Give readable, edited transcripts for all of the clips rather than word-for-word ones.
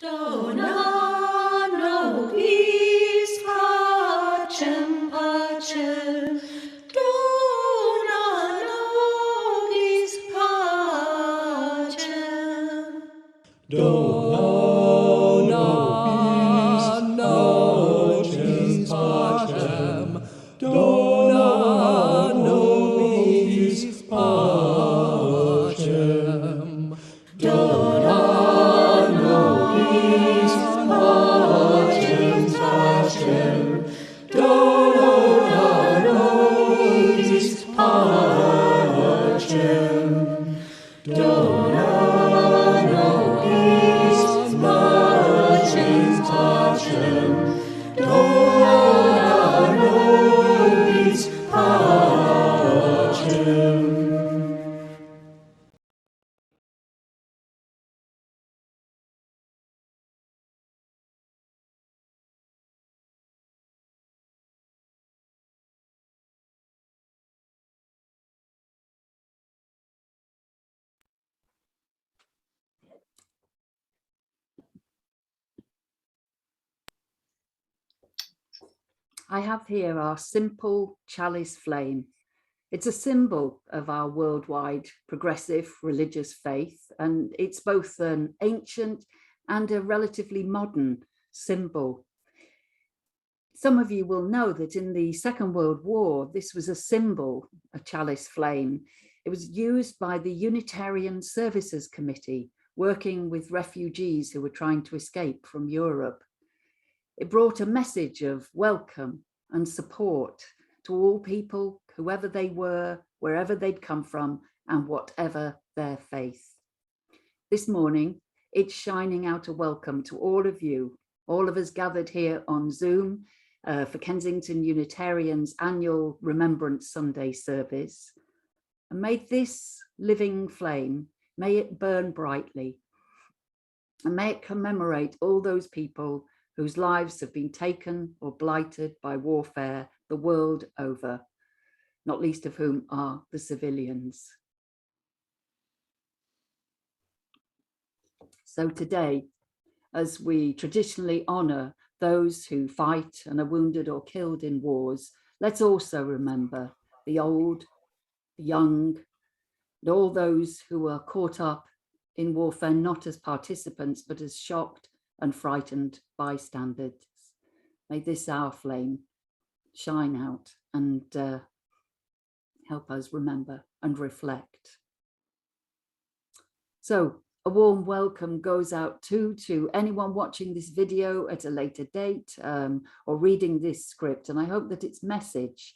Dona nobis pacem pacem, dona nobis pacem. Dona nobis pacem, dona nobis pacem, dona nobis pacem pacem, dona nobis pacem, dona nobis pacem pacem, dona nobis pacem. I have here our simple chalice flame. It's a symbol of our worldwide progressive religious faith, and it's both an ancient and a relatively modern symbol. Some of you will know that in the Second World War, this was a symbol, a chalice flame. It was used by the Unitarian Services Committee, working with refugees who were trying to escape from Europe. It brought a message of welcome and support to all people, whoever they were, wherever they'd come from, and whatever their faith. This morning, it's shining out a welcome to all of you, all of us gathered here on Zoom for Kensington Unitarian's annual Remembrance Sunday service. And may this living flame, may it burn brightly, and may it commemorate all those people whose lives have been taken or blighted by warfare the world over, not least of whom are the civilians. So today, as we traditionally honour those who fight and are wounded or killed in wars, let's also remember the old, the young, and all those who are caught up in warfare, not as participants, but as shocked and frightened bystanders. May this our flame shine out and help us remember and reflect. So a warm welcome goes out to anyone watching this video at a later date or reading this script. And I hope that its message,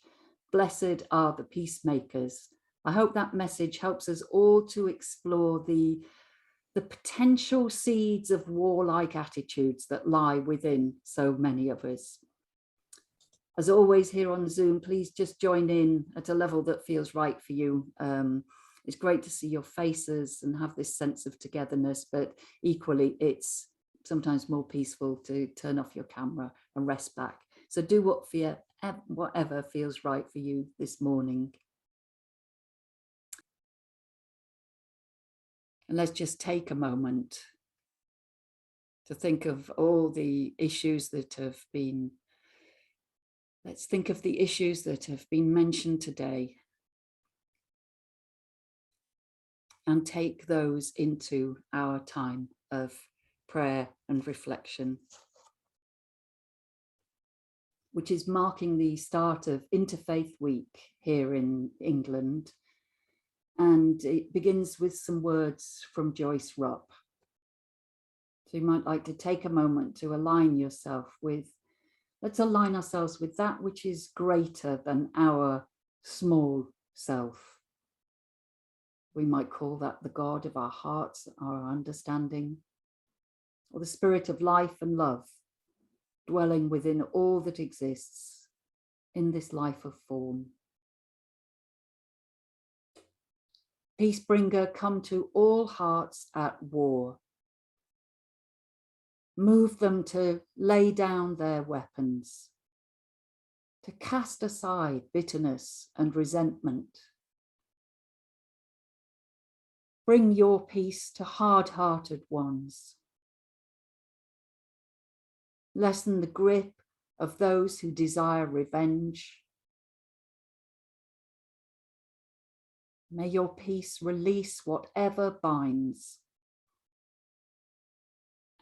blessed are the peacemakers. I hope that message helps us all to explore the potential seeds of warlike attitudes that lie within so many of us. As always here on Zoom, please just join in at a level that feels right for you. It's great to see your faces and have this sense of togetherness, but equally it's sometimes more peaceful to turn off your camera and rest back. So do whatever feels right for you this morning. And let's just take a moment to think of all the issues that have been, let's think of the issues that have been mentioned today and take those into our time of prayer and reflection, which is marking the start of Interfaith Week here in England. And it begins with some words from Joyce Rupp. So you might like to take a moment to align yourself with, let's align ourselves with that which is greater than our small self. We might call that the God of our hearts, our understanding, or the spirit of life and love, dwelling within all that exists in this life of form. Peacebringer, come to all hearts at war. Move them to lay down their weapons, to cast aside bitterness and resentment. Bring your peace to hard-hearted ones, lessen the grip of those who desire revenge. May your peace release whatever binds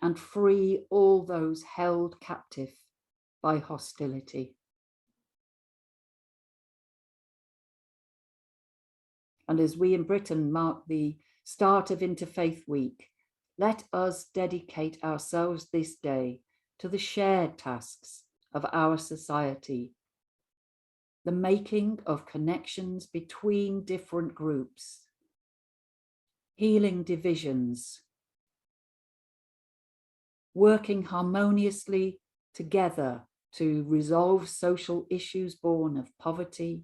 and free all those held captive by hostility. And as we in Britain mark the start of Interfaith Week, let us dedicate ourselves this day to the shared tasks of our society, the making of connections between different groups, healing divisions, working harmoniously together to resolve social issues born of poverty,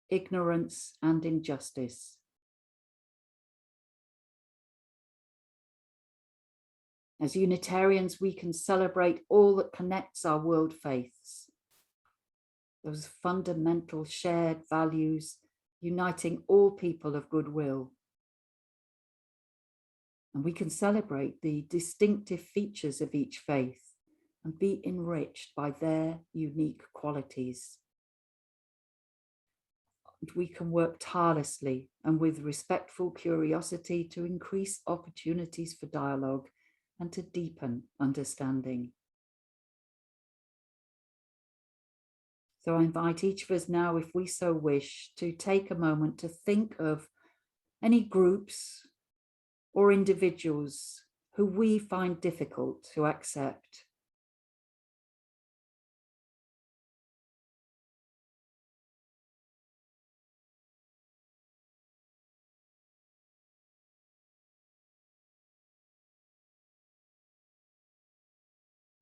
ignorance, and injustice. As Unitarians, we can celebrate all that connects our world faiths, those fundamental shared values uniting all people of goodwill. And we can celebrate the distinctive features of each faith and be enriched by their unique qualities. And we can work tirelessly and with respectful curiosity to increase opportunities for dialogue and to deepen understanding. So I invite each of us now, if we so wish, to take a moment to think of any groups or individuals who we find difficult to accept.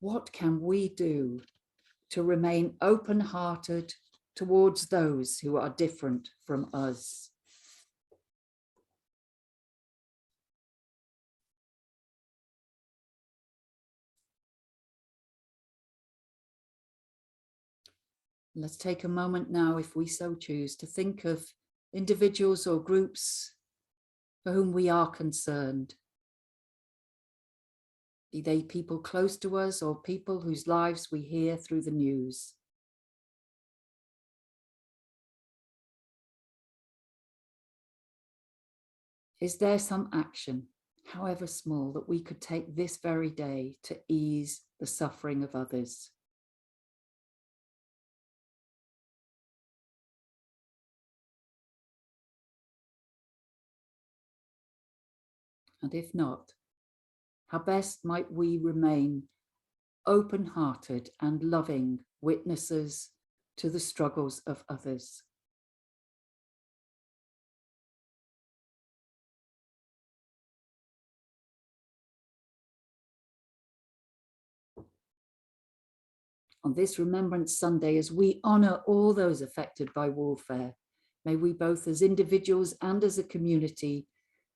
What can we do to remain open-hearted towards those who are different from us? Let's take a moment now, if we so choose, to think of individuals or groups for whom we are concerned. Be they people close to us or people whose lives we hear through the news. Is there some action, however small, that we could take this very day to ease the suffering of others? And if not, how best might we remain open-hearted and loving witnesses to the struggles of others? On this Remembrance Sunday, as we honour all those affected by warfare, may we both as individuals and as a community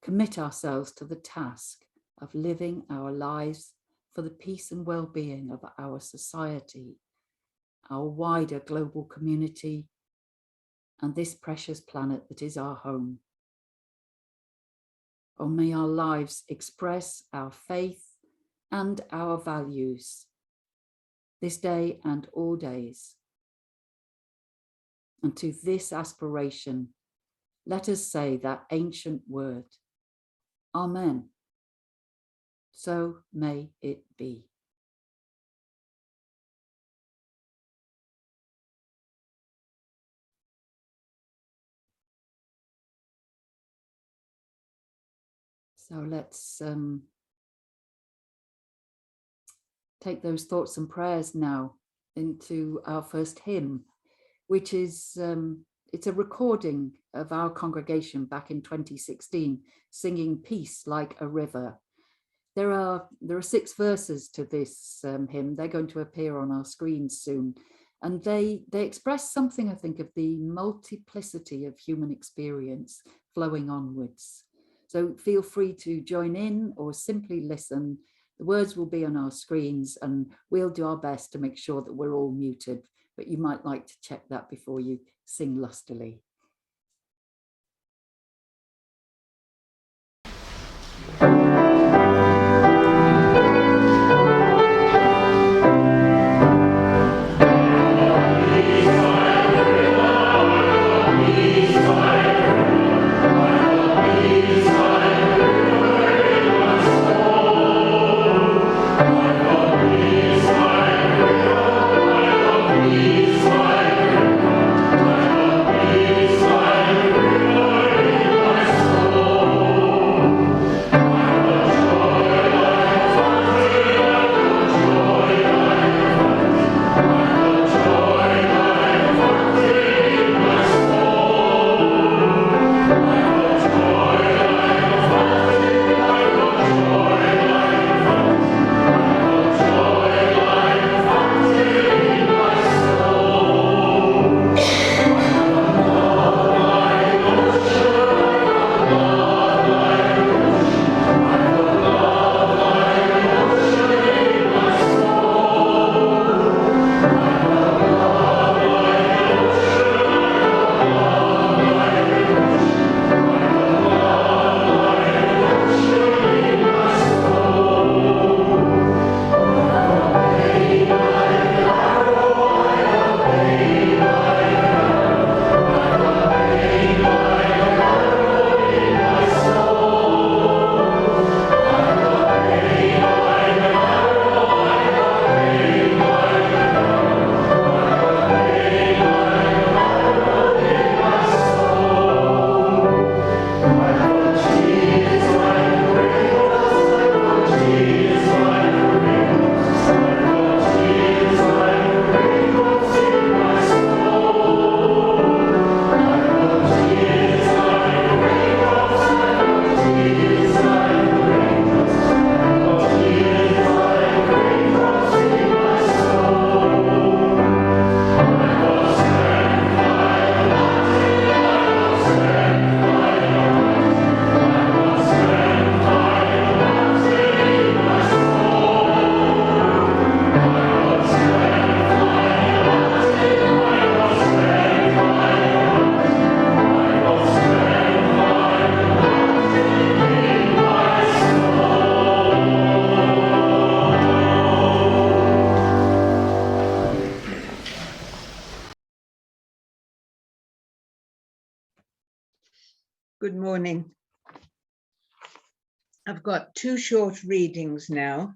commit ourselves to the task of living our lives for the peace and well-being of our society, our wider global community, and this precious planet that is our home. Oh, may our lives express our faith and our values this day and all days. And to this aspiration, let us say that ancient word, Amen. So may it be. So let's take those thoughts and prayers now into our first hymn, which is, it's a recording of our congregation back in 2016, singing Peace Like a River. There are 6 verses to this hymn. They're going to appear on our screens soon. And they express something, I think, of the multiplicity of human experience flowing onwards. So feel free to join in or simply listen. The words will be on our screens and we'll do our best to make sure that we're all muted, but you might like to check that before you sing lustily. Good morning. I've got two short readings now.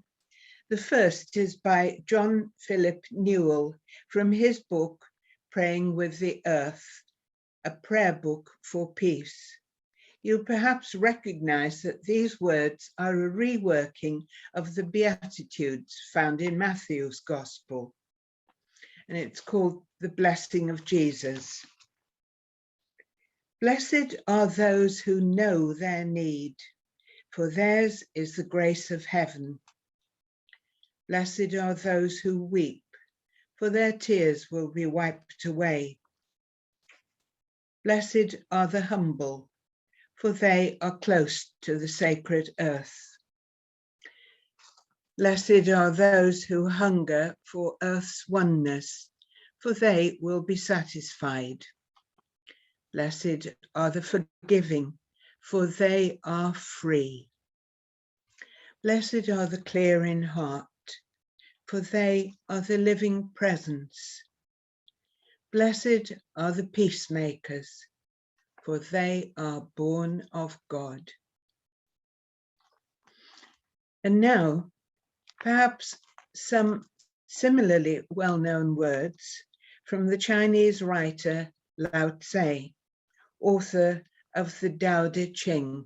The first is by John Philip Newell from his book, Praying with the Earth, a prayer book for peace. You'll perhaps recognize that these words are a reworking of the Beatitudes found in Matthew's Gospel, and it's called The Blessing of Jesus. Blessed are those who know their need, for theirs is the grace of heaven. Blessed are those who weep, for their tears will be wiped away. Blessed are the humble, for they are close to the sacred earth. Blessed are those who hunger for earth's oneness, for they will be satisfied. Blessed are the forgiving, for they are free. Blessed are the clear in heart, for they are the living presence. Blessed are the peacemakers, for they are born of God. And now, perhaps some similarly well-known words from the Chinese writer Lao Tse, author of the Tao Te Ching.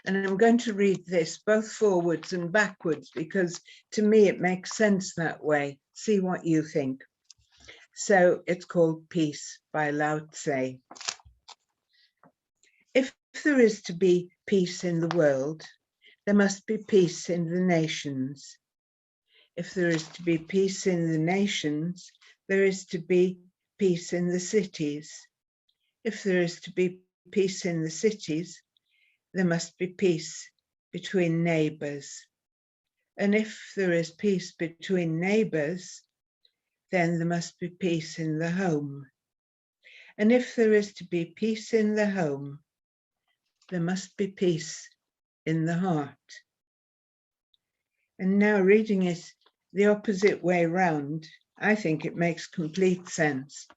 And I'm going to read this both forwards and backwards because to me it makes sense that way. See what you think. So it's called Peace by Lao Tse. If there is to be peace in the world, there must be peace in the nations. If there is to be peace in the nations, there is to be peace in the cities. If there is to be peace in the cities, there must be peace between neighbors. And if there is peace between neighbors, then there must be peace in the home. And if there is to be peace in the home, there must be peace in the heart. And now reading it the opposite way round, I think it makes complete sense.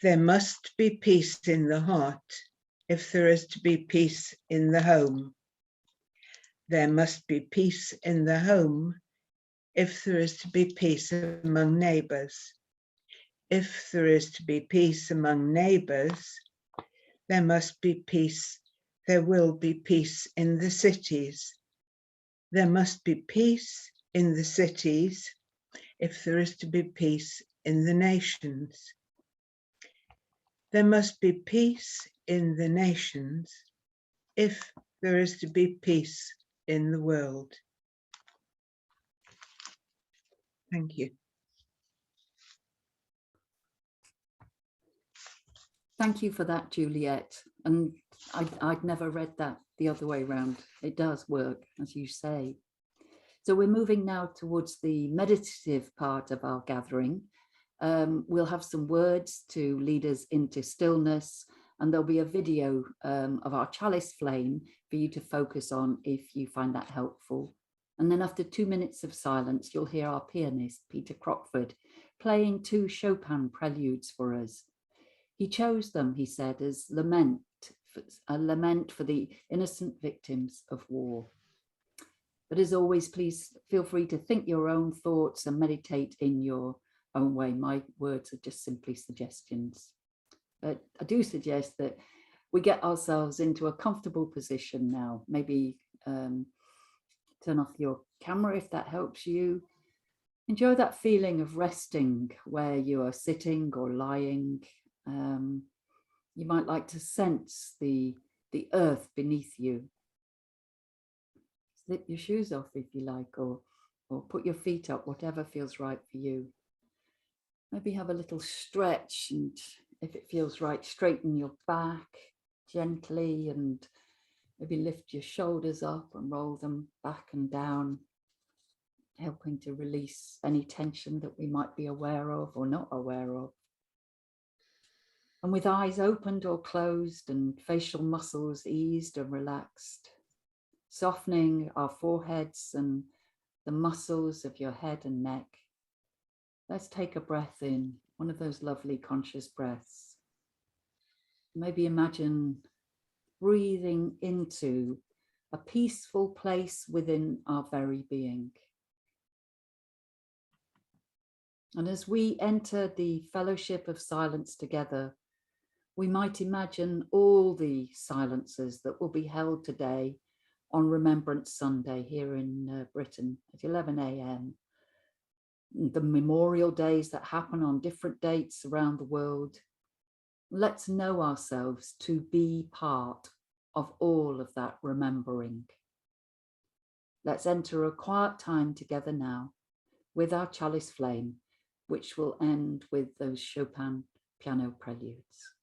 There must be peace in the heart if there is to be peace in the home. There must be peace in the home if there is to be peace among neighbors. If there is to be peace among neighbors, there must be peace. There will be peace in the cities. There must be peace in the cities if there is to be peace in the nations. There must be peace in the nations if there is to be peace in the world. Thank you. Thank you for that, Juliet. And I'd never read that the other way around. It does work, as you say. So we're moving now towards the meditative part of our gathering. We'll have some words to lead us into stillness, and there'll be a video of our chalice flame for you to focus on if you find that helpful. And then after 2 minutes of silence, you'll hear our pianist, Peter Crockford, playing 2 Chopin preludes for us. He chose them, he said, as a lament for the innocent victims of war. But as always, please feel free to think your own thoughts and meditate in your own way. My words are just simply suggestions. But I do suggest that we get ourselves into a comfortable position now. Maybe turn off your camera if that helps you. Enjoy that feeling of resting where you are sitting or lying. You might like to sense the earth beneath you. Slip your shoes off if you like, or put your feet up, whatever feels right for you. Maybe have a little stretch, and if it feels right, straighten your back gently and maybe lift your shoulders up and roll them back and down, helping to release any tension that we might be aware of or not aware of. And with eyes opened or closed and facial muscles eased and relaxed, softening our foreheads and the muscles of your head and neck, let's take a breath in, one of those lovely conscious breaths. Maybe imagine breathing into a peaceful place within our very being. And as we enter the fellowship of silence together, we might imagine all the silences that will be held today on Remembrance Sunday here in Britain at 11 a.m. The memorial days that happen on different dates around the world. Let's know ourselves to be part of all of that remembering. Let's enter a quiet time together now with our chalice flame, which will end with those Chopin piano preludes.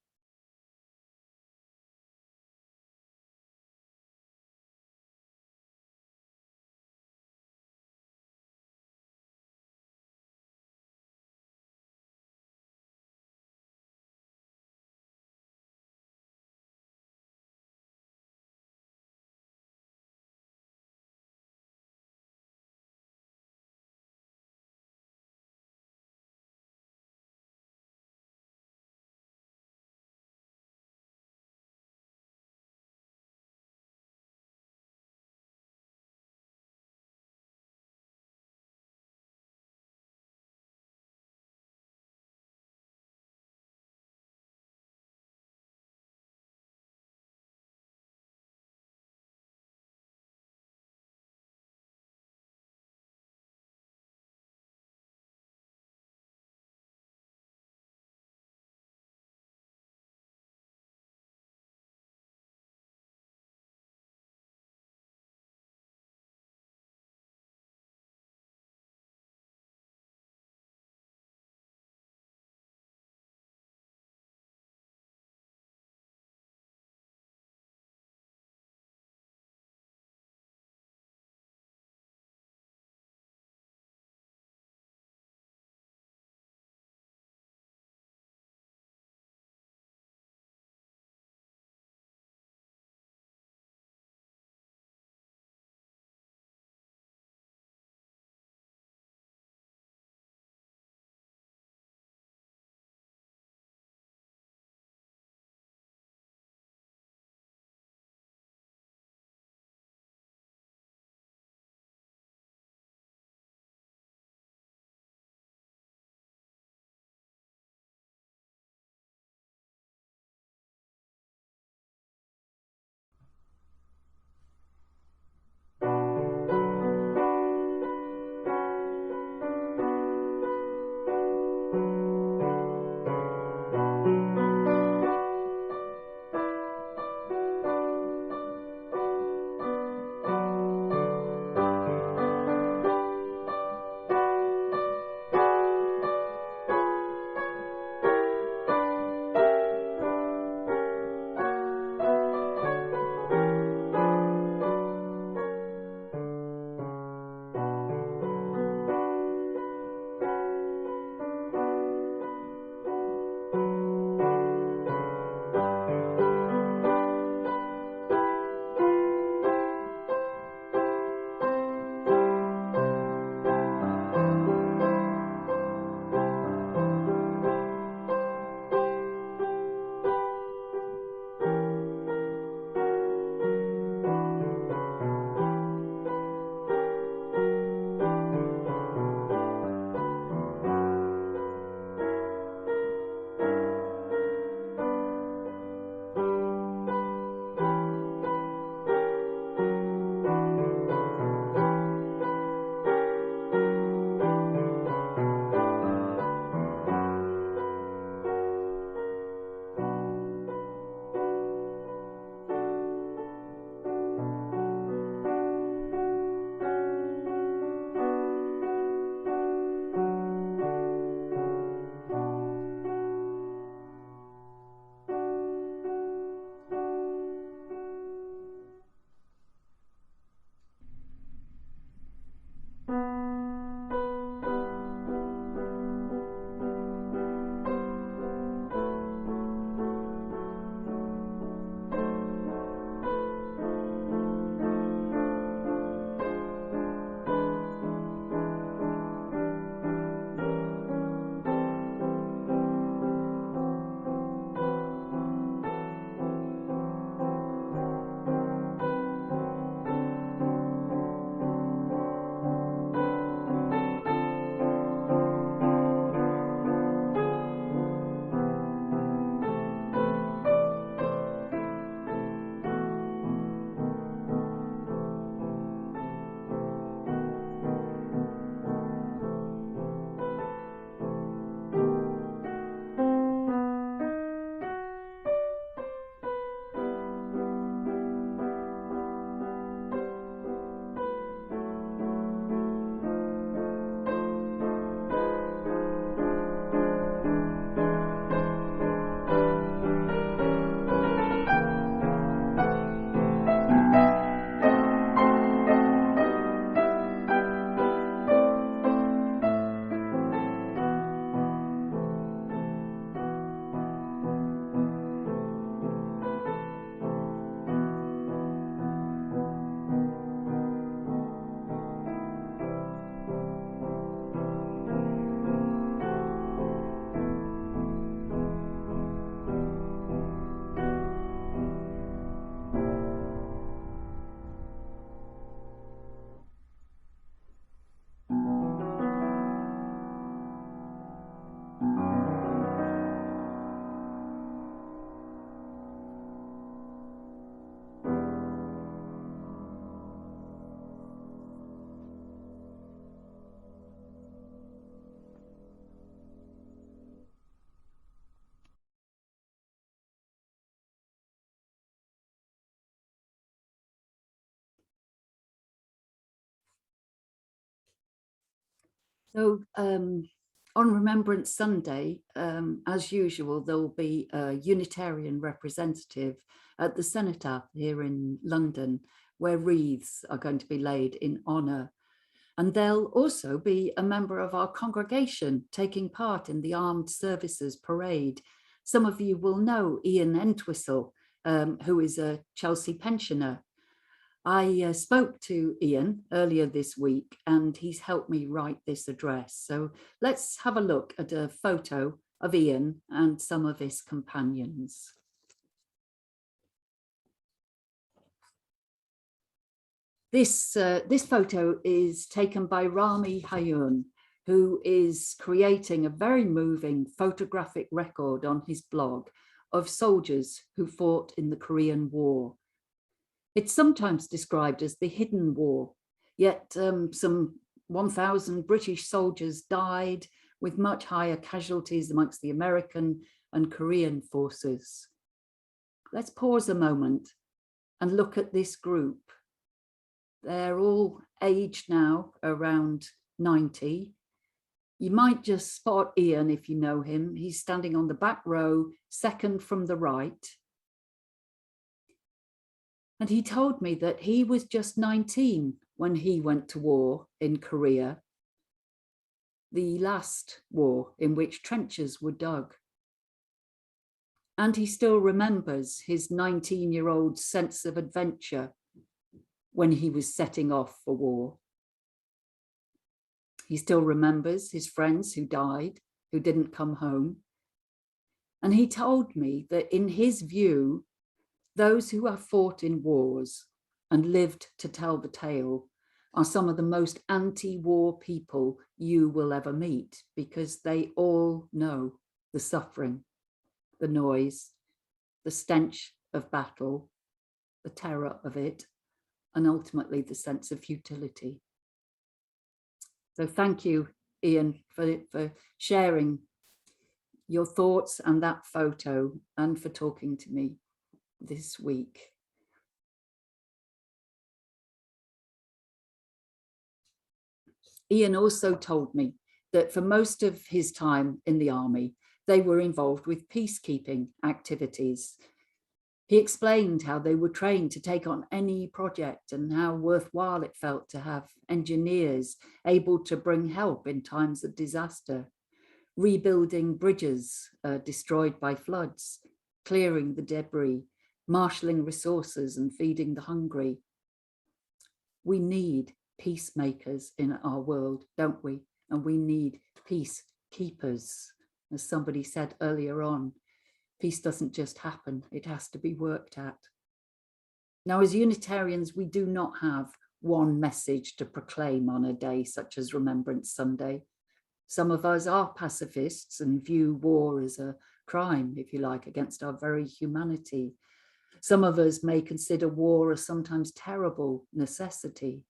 So on Remembrance Sunday, as usual, there will be a Unitarian representative at the Cenotaph here in London, where wreaths are going to be laid in honour. And there'll also be a member of our congregation taking part in the Armed Services Parade. Some of you will know Ian Entwistle, who is a Chelsea pensioner. I spoke to Ian earlier this week and he's helped me write this address. So let's have a look at a photo of Ian and some of his companions. This photo is taken by Rami Hayun, who is creating a very moving photographic record on his blog of soldiers who fought in the Korean War. It's sometimes described as the hidden war, yet some 1,000 British soldiers died, with much higher casualties amongst the American and Korean forces. Let's pause a moment and look at this group. They're all aged now around 90. You might just spot Ian if you know him. He's standing on the back row, second from the right. And he told me that he was just 19 when he went to war in Korea, the last war in which trenches were dug. And he still remembers his 19-year-old sense of adventure when he was setting off for war. He still remembers his friends who died, who didn't come home. And he told me that in his view, those who have fought in wars and lived to tell the tale are some of the most anti-war people you will ever meet, because they all know the suffering, the noise, the stench of battle, the terror of it, and ultimately the sense of futility. So thank you, Ian, for sharing your thoughts and that photo, and for talking to me this week. Ian also told me that for most of his time in the army, they were involved with peacekeeping activities. He explained how they were trained to take on any project and how worthwhile it felt to have engineers able to bring help in times of disaster, rebuilding bridges destroyed by floods, clearing the debris, marshalling resources and feeding the hungry. We need peacemakers in our world, don't we? And we need peacekeepers. As somebody said earlier on, peace doesn't just happen, it has to be worked at. Now, as Unitarians, we do not have one message to proclaim on a day such as Remembrance Sunday. Some of us are pacifists and view war as a crime, if you like, against our very humanity. Some of us may consider war a sometimes terrible necessity.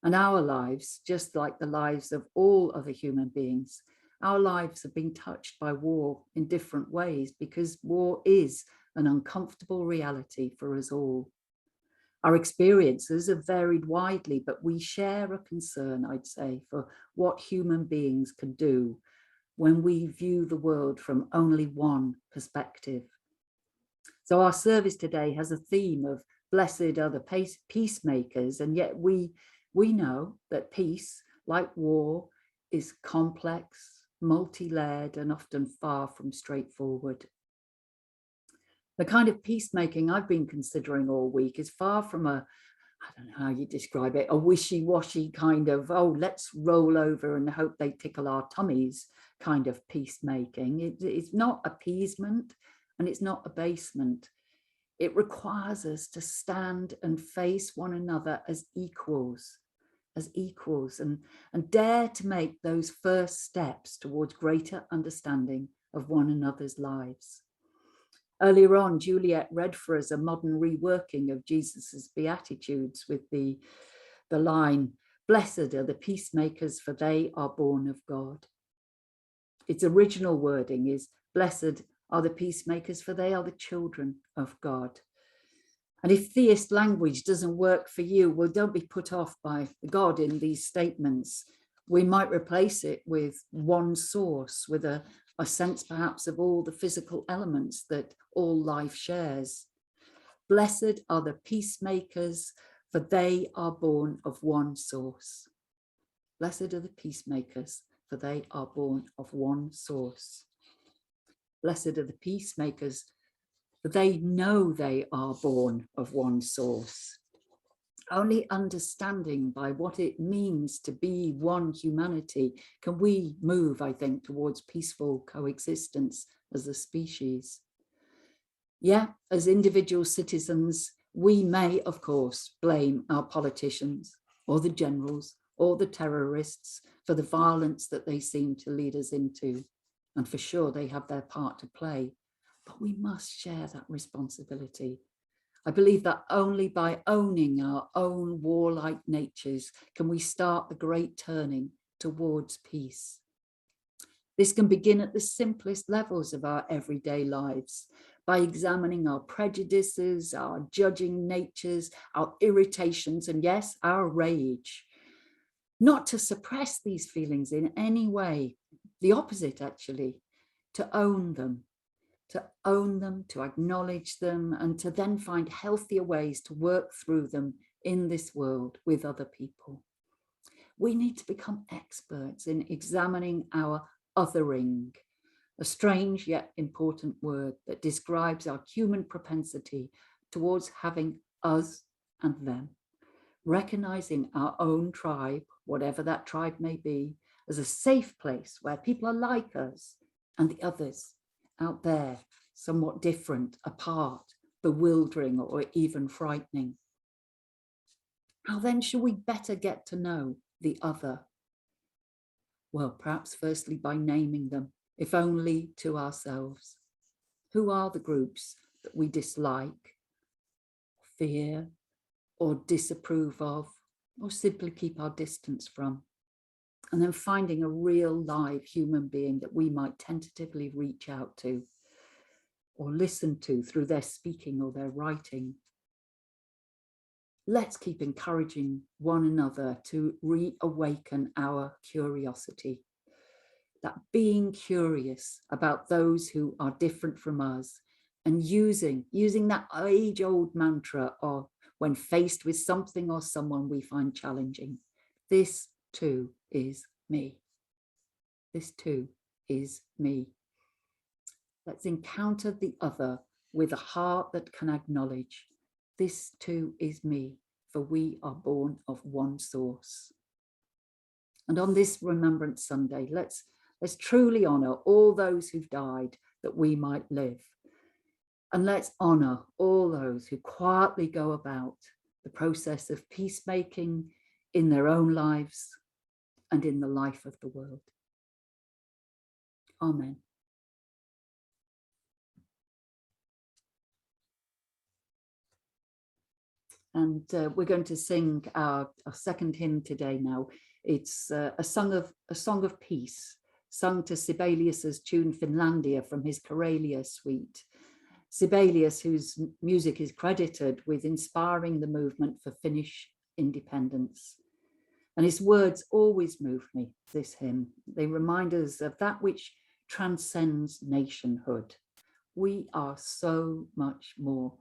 And our lives, just like the lives of all other human beings, our lives have been touched by war in different ways, because war is an uncomfortable reality for us all. Our experiences have varied widely, but we share a concern, I'd say, for what human beings can do when we view the world from only one perspective. So our service today has a theme of blessed are the peacemakers, and yet we know that peace, like war, is complex, multi-layered, and often far from straightforward. The kind of peacemaking I've been considering all week is far from I don't know how you describe it, a wishy-washy kind of, oh, let's roll over and hope they tickle our tummies kind of peacemaking. It's not appeasement and it's not abasement. It requires us to stand and face one another as equals and dare to make those first steps towards greater understanding of one another's lives. Earlier on, Juliet read for us a modern reworking of Jesus's Beatitudes with the line, "Blessed are the peacemakers, for they are born of God." Its original wording is, "Blessed are the peacemakers, for they are the children of God." And if theist language doesn't work for you, well, don't be put off by God in these statements. We might replace it with one source, with a sense perhaps of all the physical elements that all life shares. Blessed are the peacemakers, for they are born of one source. Blessed are the peacemakers, for they are born of one source. Blessed are the peacemakers, for they know they are born of one source. Only understanding by what it means to be one humanity can we move, I think, towards peaceful coexistence as a species. Yeah, as individual citizens, we may, of course, blame our politicians or the generals or the terrorists for the violence that they seem to lead us into. And for sure, they have their part to play, but we must share that responsibility. I believe that only by owning our own warlike natures can we start the great turning towards peace. This can begin at the simplest levels of our everyday lives, by examining our prejudices, our judging natures, our irritations, and yes, our rage. Not to suppress these feelings in any way, the opposite actually, to own them, to acknowledge them, and to then find healthier ways to work through them in this world with other people. We need to become experts in examining our othering, a strange yet important word that describes our human propensity towards having us and them, recognizing our own tribe, whatever that tribe may be, as a safe place where people are like us, and the others out there, somewhat different, apart, bewildering, or even frightening. How then should we better get to know the other? Well, perhaps firstly by naming them, if only to ourselves. Who are the groups that we dislike, fear, or disapprove of, or simply keep our distance from? And then finding a real live human being that we might tentatively reach out to or listen to through their speaking or their writing. Let's keep encouraging one another to reawaken our curiosity. That being curious about those who are different from us, and using that age-old mantra of when faced with something or someone we find challenging, this too is me. This too is me. Let's encounter the other with a heart that can acknowledge, this too is me, for we are born of one source. And on this Remembrance Sunday, let's truly honour all those who've died that we might live. And let's honour all those who quietly go about the process of peacemaking in their own lives and in the life of the world. Amen. And we're going to sing our second hymn today now. It's a song of peace, sung to Sibelius's tune Finlandia from his Karelia suite. Sibelius, whose music is credited with inspiring the movement for Finnish independence. And his words always move me, this hymn. They remind us of that which transcends nationhood. We are so much more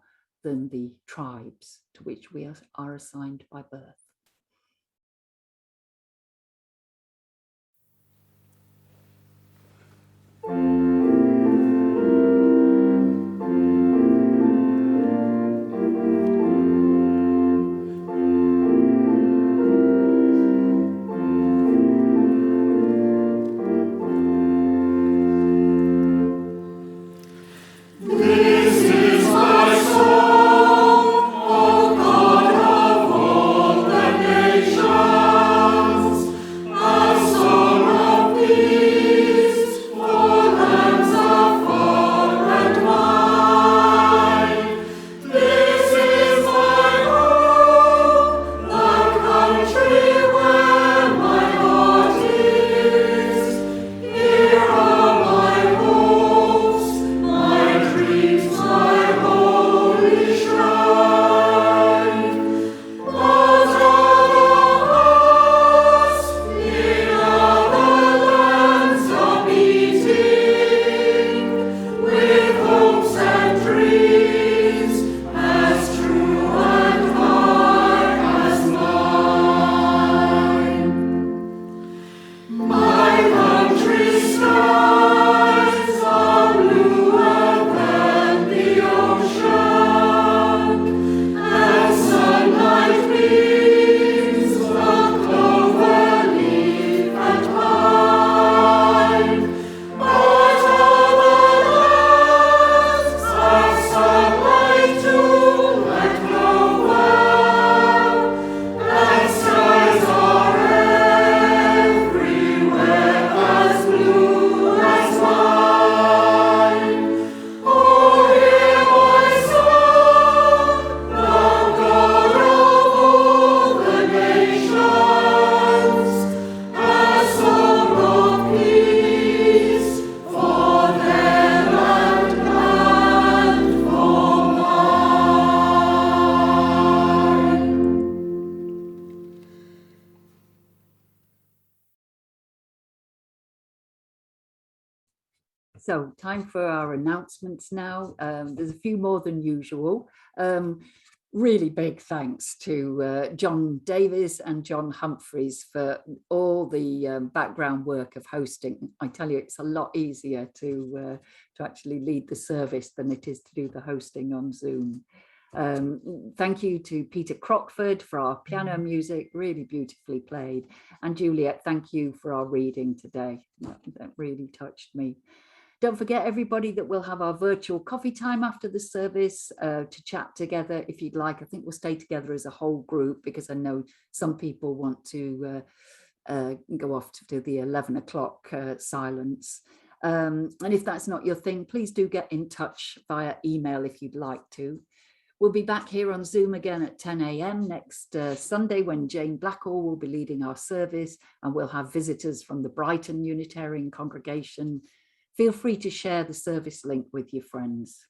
than the tribes to which we are assigned by birth. This is my song, O God of all the So time for our announcements now. There's a few more than usual. Really big thanks to John Davis and John Humphreys for all the background work of hosting. I tell you, it's a lot easier to actually lead the service than it is to do the hosting on Zoom. Thank you to Peter Crockford for our piano music, really beautifully played. And Juliet, thank you for our reading today. That really touched me. Don't forget, everybody, that we'll have our virtual coffee time after the service to chat together if you'd like. I think we'll stay together as a whole group because I know some people want to go off to do the 11 o'clock silence. And if that's not your thing, please do get in touch via email if you'd like to. We'll be back here on Zoom again at 10 a.m. next Sunday when Jane Blackall will be leading our service, and we'll have visitors from the Brighton Unitarian congregation. Feel free to share the service link with your friends.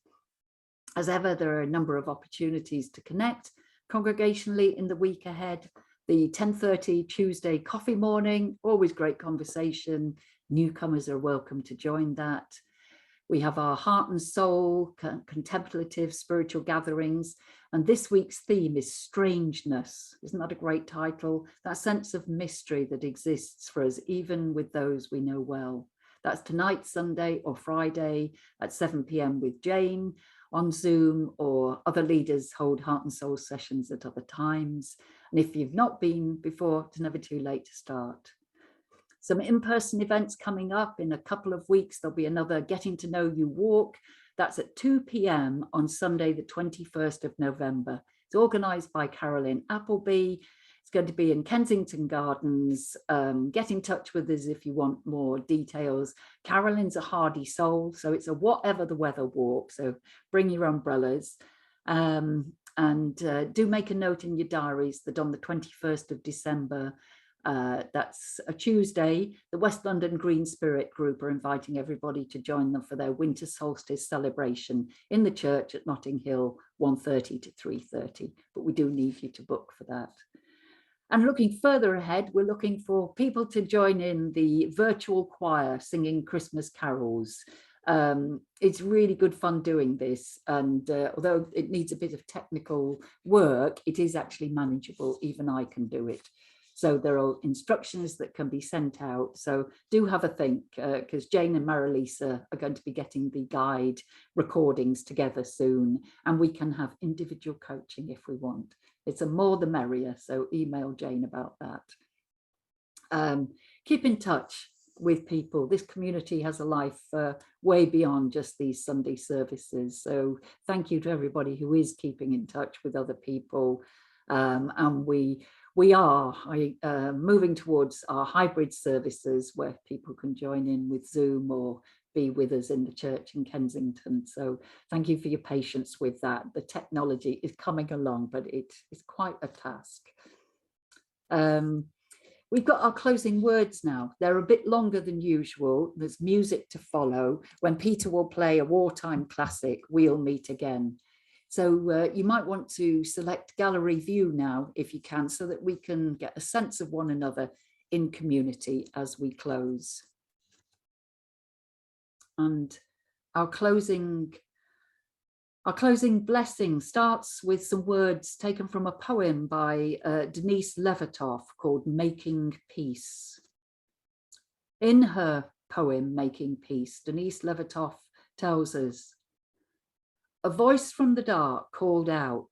As ever, there are a number of opportunities to connect congregationally in the week ahead. The 10:30 Tuesday coffee morning, always great conversation. Newcomers are welcome to join that. We have our heart and soul contemplative spiritual gatherings. And this week's theme is strangeness. Isn't that a great title? That sense of mystery that exists for us, even with those we know well. That's tonight, Sunday or Friday at 7 p.m. with Jane on Zoom, or other leaders hold heart and soul sessions at other times. And if you've not been before, it's never too late to start. Some in-person events coming up in a couple of weeks. There'll be another Getting to Know You walk. That's at 2 p.m. on Sunday, the 21st of November. It's organised by Carolyn Appleby. It's going to be in Kensington Gardens. Get in touch with us if you want more details. Carolyn's a hardy soul, so it's a whatever the weather walk. So bring your umbrellas. And do make a note in your diaries that on the 21st of December, that's a Tuesday, the West London Green Spirit Group are inviting everybody to join them for their winter solstice celebration in the church at Notting Hill, 1:30 to 3:30. But we do need you to book for that. And looking further ahead, we're looking for people to join in the virtual choir singing Christmas carols. It's really good fun doing this, and although it needs a bit of technical work, it is actually manageable. Even I can do it. So there are instructions that can be sent out. So do have a think, because Jane and Marilisa are going to be getting the guide recordings together soon, and we can have individual coaching if we want. It's a more the merrier, so email Jane about that. Keep in touch with people. This community has a life way beyond just these Sunday services. So thank you to everybody who is keeping in touch with other people. And we are moving towards our hybrid services where people can join in with Zoom or be with us in the church in Kensington. So thank you for your patience with that. The technology is coming along, but it is quite a task. We've got our closing words now. They're a bit longer than usual. There's music to follow. When Peter will play a wartime classic, We'll Meet Again. So you might want to select gallery view now, if you can, so that we can get a sense of one another in community as we close. And our closing blessing starts with some words taken from a poem by Denise Levertov called Making Peace. In her poem, Making Peace, Denise Levertov tells us, a voice from the dark called out,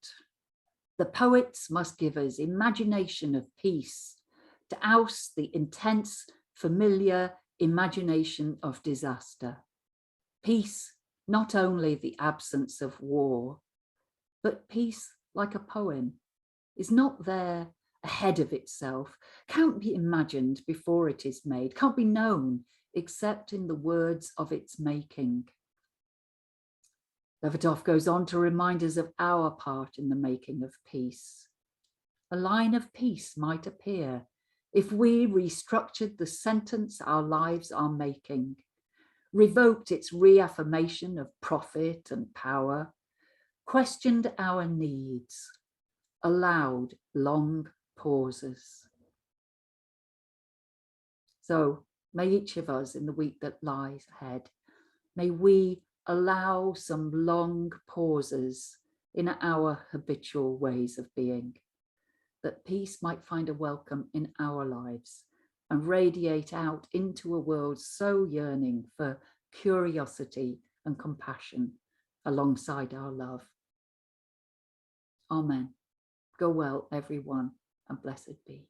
the poets must give us imagination of peace to oust the intense, familiar imagination of disaster. Peace, not only the absence of war, but peace like a poem is not there ahead of itself, can't be imagined before it is made, can't be known except in the words of its making. Levertov goes on to remind us of our part in the making of peace. A line of peace might appear if we restructured the sentence our lives are making, revoked its reaffirmation of profit and power, questioned our needs, allowed long pauses. So may each of us in the week that lies ahead May we allow some long pauses in our habitual ways of being, that peace might find a welcome in our lives and radiate out into a world so yearning for curiosity and compassion alongside our love. Amen. Go well, everyone, and blessed be.